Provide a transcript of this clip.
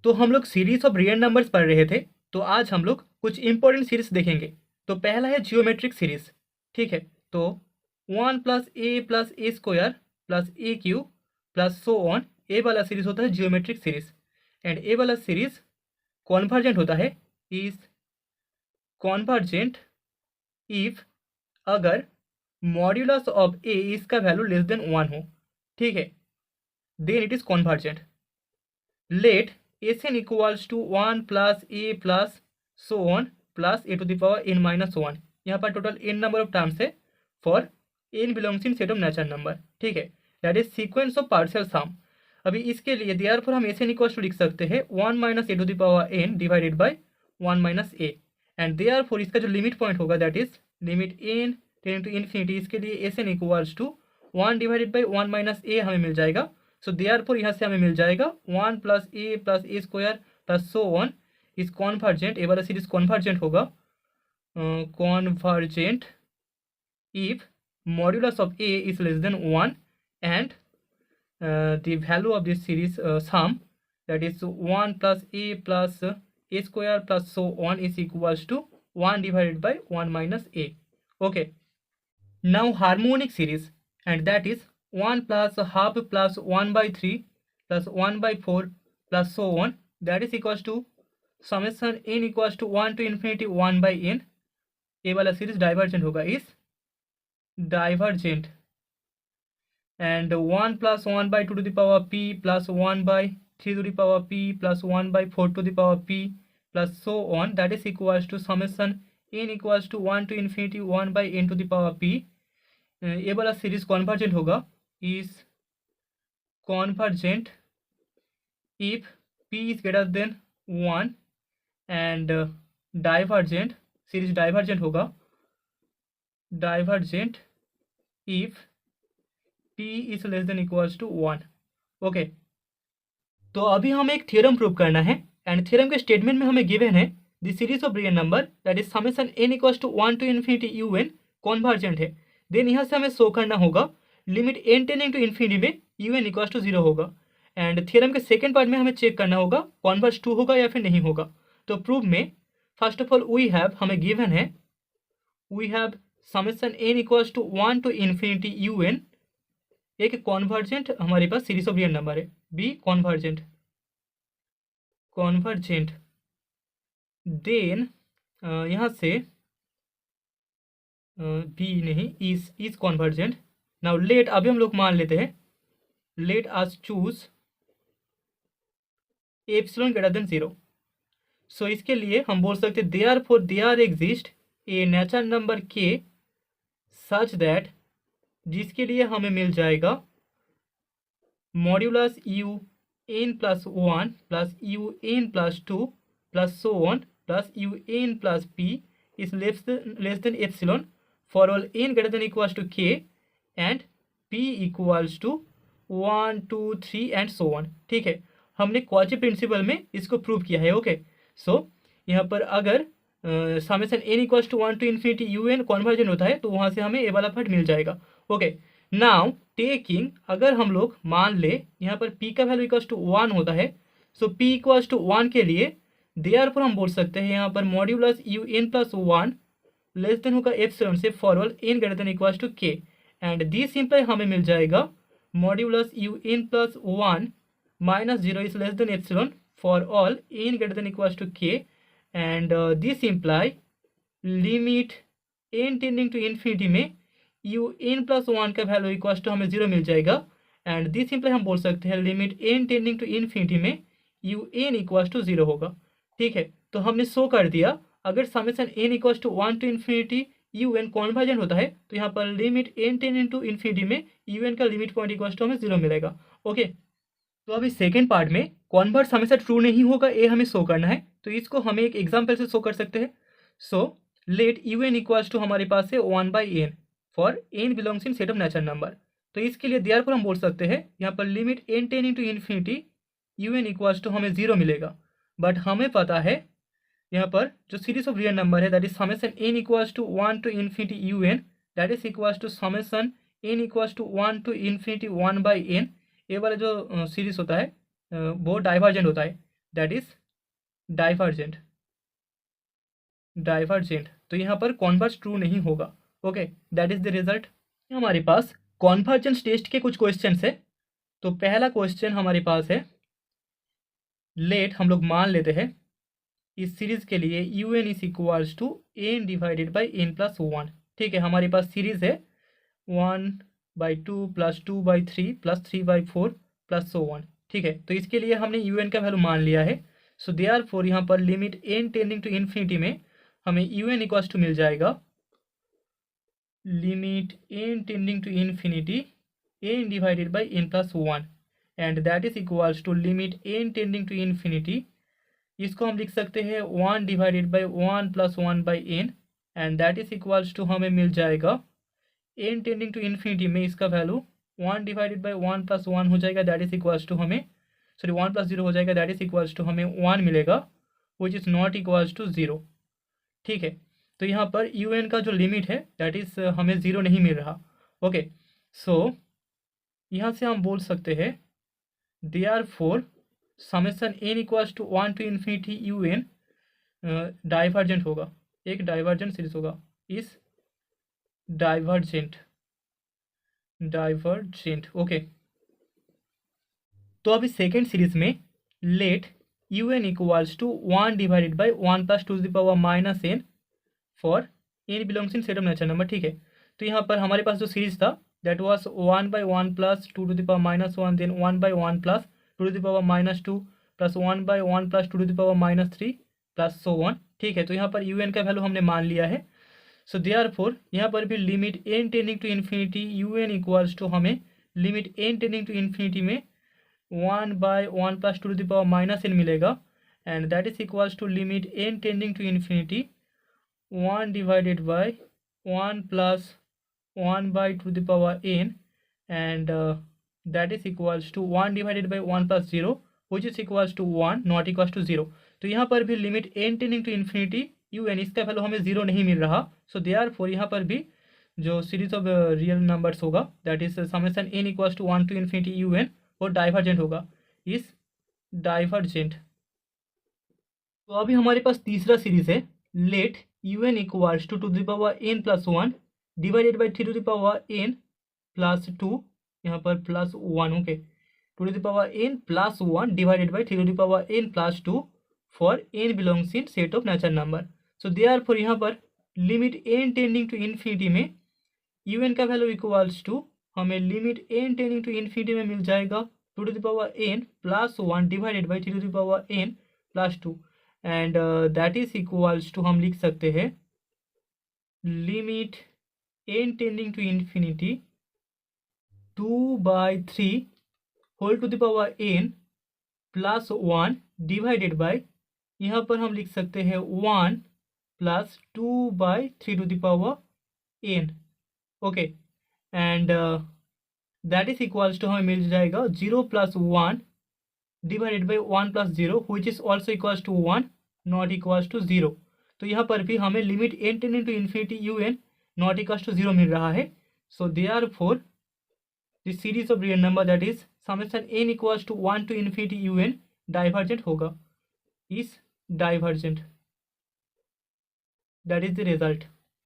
तो हम लोग सीरीज ऑफ रियल नंबर्स पढ़ रहे थे, तो आज हम लोग कुछ इंपॉर्टेंट सीरीज देखेंगे। तो पहला है जियोमेट्रिक सीरीज, ठीक है। तो 1 + a + a² + a³ plus so on, a वाला सीरीज होता है जियोमेट्रिक सीरीज। एंड ए वाला सीरीज कॉन्वर्जेंट होता है, इज कॉन्वर्जेंट इफ अगर मॉड्यूलस ऑफ ए इसका वैल्यू लेस देन 1 हो, ठीक है, then it is convergent. Let Sn equals to 1 + a plus so on plus a⁻n−1। यहाँ पर total n number of terms है for n belongs in set of natural number, ठीक है। That is sequence of partial sum. अभी इसके लिए therefore हम Sn equals to लिख सकते हैं 1 - a⁻n divided by 1 - a। And therefore इसका जो लिमिट पॉइंट होगा that is limit n tending to infinity. इसके लिए Sn equals to 1 divided by 1 - a हमें मिल जाएगा। सो देयरफॉर यहाँ से हमें मिल जाएगा 1 + a + a² plus so on is convergent. A वाला सीरीज कॉन्वर्जेंट होगा, convergent if modulus of a is less than 1 and the value of this series sum, that is 1 + a + a² plus so on is equals to 1 divided by 1 - a. Okay, now harmonic series, and that is 1 + ½ plus 1/3 plus 1/4 plus so on, that is equals to summation n equals to 1 to infinity 1/n। ये वाला series divergent होगा, इस divergent. and 1 + 1/2 to the power p plus 1/3 to the power p plus 1/4 to the power p plus so on, that is equals to summation n equals to 1 to infinity 1/n to the power p। ये वाला series convergent होगा, is convergent if p is greater than 1 and divergent, series divergent होगा, divergent if p is less than equals to 1। Okay, तो अभी हमें एक theorem prove करना है एंड थ्योरम के स्टेटमेंट में हमें गिवन है the series of real number that is summation n equals to 1 to infinity un convergent है। देन यहाँ से हमें शो करना होगा limit n tending to infinity में un इक्वल्स टू 0 होगा। एंड थ्योरम के सेकेंड पार्ट में हमें चेक करना होगा कॉन्वर्ज टू होगा या फिर नहीं होगा। तो प्रूव में first of all we have, हमें गिवन है we have summation n equals to 1 to infinity un, एक कॉन्वर्जेंट हमारे पास सीरीज ऑफ रियल नंबर है, बी कॉन्वर्जेंट, कॉन्वर्जेंट। देन यहाँ से बी नहीं, इज कॉन्वर्जेंट। नाउ लेट, अभी हम लोग मान लेते हैं, let us choose epsilon greater than 0। So इसके लिए हम बोल सकते हैं therefore there exist a natural number के सच दैट, जिसके लिए हमें मिल जाएगा modulus un + 1 plus un + 2 plus so on plus un + p is less than epsilon for all n greater than equals to k and p equals to 1 2 3 and so on, ठीक है। हमने Cauchy principal में इसको prove किया है। Okay, सो यहाँ पर अगर summation n equals to 1 to infinity un convergent होता है तो वहाँ से हमें ए वाला पार्ट मिल जाएगा। ओके, नाउ टेकिंग, अगर हम लोग मान ले यहाँ पर p का वैल्यू इक्वल्स टू 1 होता है, सो p इक्वल्स टू 1 के लिए देयरफॉर हम बोल सकते हैं यहाँ पर मॉड्यूलस un + 1 लेस देन होगा एप्सिलॉन से for all n greater than equals to k and this imply हमें मिल जाएगा modulus un + 1 - 0 is less than epsilon for all n greater than equals to k and this imply limit n tending to infinity में un + 1 का value equals to हमें 0 मिल जाएगा। And this simply हम बोल सकते हैं limit n tending to infinity में un equals to 0 होगा, ठीक है। तो हमने शो कर दिया अगर summation n equals to 1 to infinity un convergent होता है तो यहाँ पर limit n tending to infinity में un का लिमिट पॉइंट इक्वल्स टू हमें 0 मिलेगा। ओके, तो अभी सेकेंड पार्ट में कॉन्वर्ट हमेशा ट्रू नहीं होगा, ये हमें शो करना है। तो इसको हमें एक एग्जाम्पल से शो कर सकते हैं। So let un equals to हमारे पास है 1/n for n belongs in set of natural number. तो इसके लिए देयरफॉर हम बोल सकते हैं यहाँ पर limit n tending to infinity un equals to हमें 0 मिलेगा। बट हमें पता है यहाँ पर जो सीरीज ऑफ रियल नंबर है that is summation n equals to 1 to infinity un that is equals to summation n equals to 1 to infinity 1/n। ये वाला जो सीरीज होता है वो डाइवर्जेंट होता है। That is divergent. तो यहाँ पर कॉन्वर्स ट्रू नहीं होगा। Okay, that is the result. हमारे पास कॉन्वर्जेंस टेस्ट के कुछ क्वेश्चन है। तो पहला क्वेश्चन हमारे पास है, लेट हम लोग मान लेते हैं इस सीरीज के लिए u n is equals to n divided by n plus one. ठीक है, हमारे पास सीरीज है 1/2 + 2/3 + 3/4 + so on। ठीक है, तो इसके लिए हमने यू एन का वैल्यू मान लिया है। सो देयरफॉर यहाँ पर limit n tending to infinity में हमें यू एन इक्वल्स टू मिल जाएगा limit n tending to infinity n divided by n plus one, and that is equals to limit n tending to infinity, इसको हम लिख सकते हैं 1 divided by 1 + 1/n, and that is equals to हमें मिल जाएगा एन टेंडिंग टू इन्फिनिटी में इसका वैल्यू 1 डिवाइडेड बाई 1 + 1 हो जाएगा, दैट इज इक्वल्स टू हमें 1 + 0 हो जाएगा, दैट इज इक्वल्स टू हमें 1 मिलेगा, which is not equals to 0। ठीक है, तो यहाँ पर यू एन का जो लिमिट है दैट इज हमें 0 नहीं मिल रहा। ओके, सो यहाँ से हम बोल सकते हैं therefore summation n equals to 1 to infinity u n divergent होगा, एक डाइवर्जेंट सीरीज होगा, इस डाइवर्जेंट। ओके, तो अभी सेकेंड सीरीज में let u n equals to 1 divided by 1 + 2⁻n for n belongs in set of natural number. ठीक है, तो यहाँ पर हमारे पास जो सीरीज था that was 1/1 + 2⁻1 then 1/1 + 2⁻2 + 1/1 + 2⁻3 + so on। ठीक है, तो यहाँ पर यू एन का वैल्यू हमने मान लिया है। सो देयरफॉर यहाँ पर भी limit n tending to infinity u n equals to हमें limit n tending to infinity में 1/1 + 2⁻n मिलेगा, and that is equals to limit n tending to infinity 1 divided by 1 + 1/2n, and that is equals to 1 divided by 1 + 0 which is equals to 1 not equals to 0। तो यहाँ पर भी limit n tending to infinity u n इसका value हमें 0 नहीं मिल रहा। सो therefore यहाँ पर भी जो सीरीज ऑफ रियल नंबर्स होगा that is summation n equals to 1 to infinity u n, और डाइवर्जेंट होगा, इस डाइवर्जेंट। तो अभी हमारे पास तीसरा सीरीज है let u n equals to n + 1 divided by 3n + 2, यहाँ पर +1। Okay, 2n + 1 divided by 3n + 2 for n belongs in set of natural number. So therefore यहाँ पर limit n tending to infinity में यू एन का value equals to हमें limit n tending to infinity में मिल जाएगा 2n + 1 divided by 3n + 2, and that is equals to हम लिख सकते हैं limit n tending to infinity 2/3 whole to the power n + 1 divided by, यहाँ पर हम लिख सकते हैं 1 + 2/3 to the power n। Okay, and that is equals to हमें मिल जाएगा 0 + 1 divided by 1 + 0 which is also equals to 1 not equals to 0। तो यहाँ पर भी हमें limit n tending to infinity u n not equals to 0 मिल रहा है। So therefore this series of real number that is summation n equals to 1 to infinity u n divergent होगा, इस divergent. That is the result.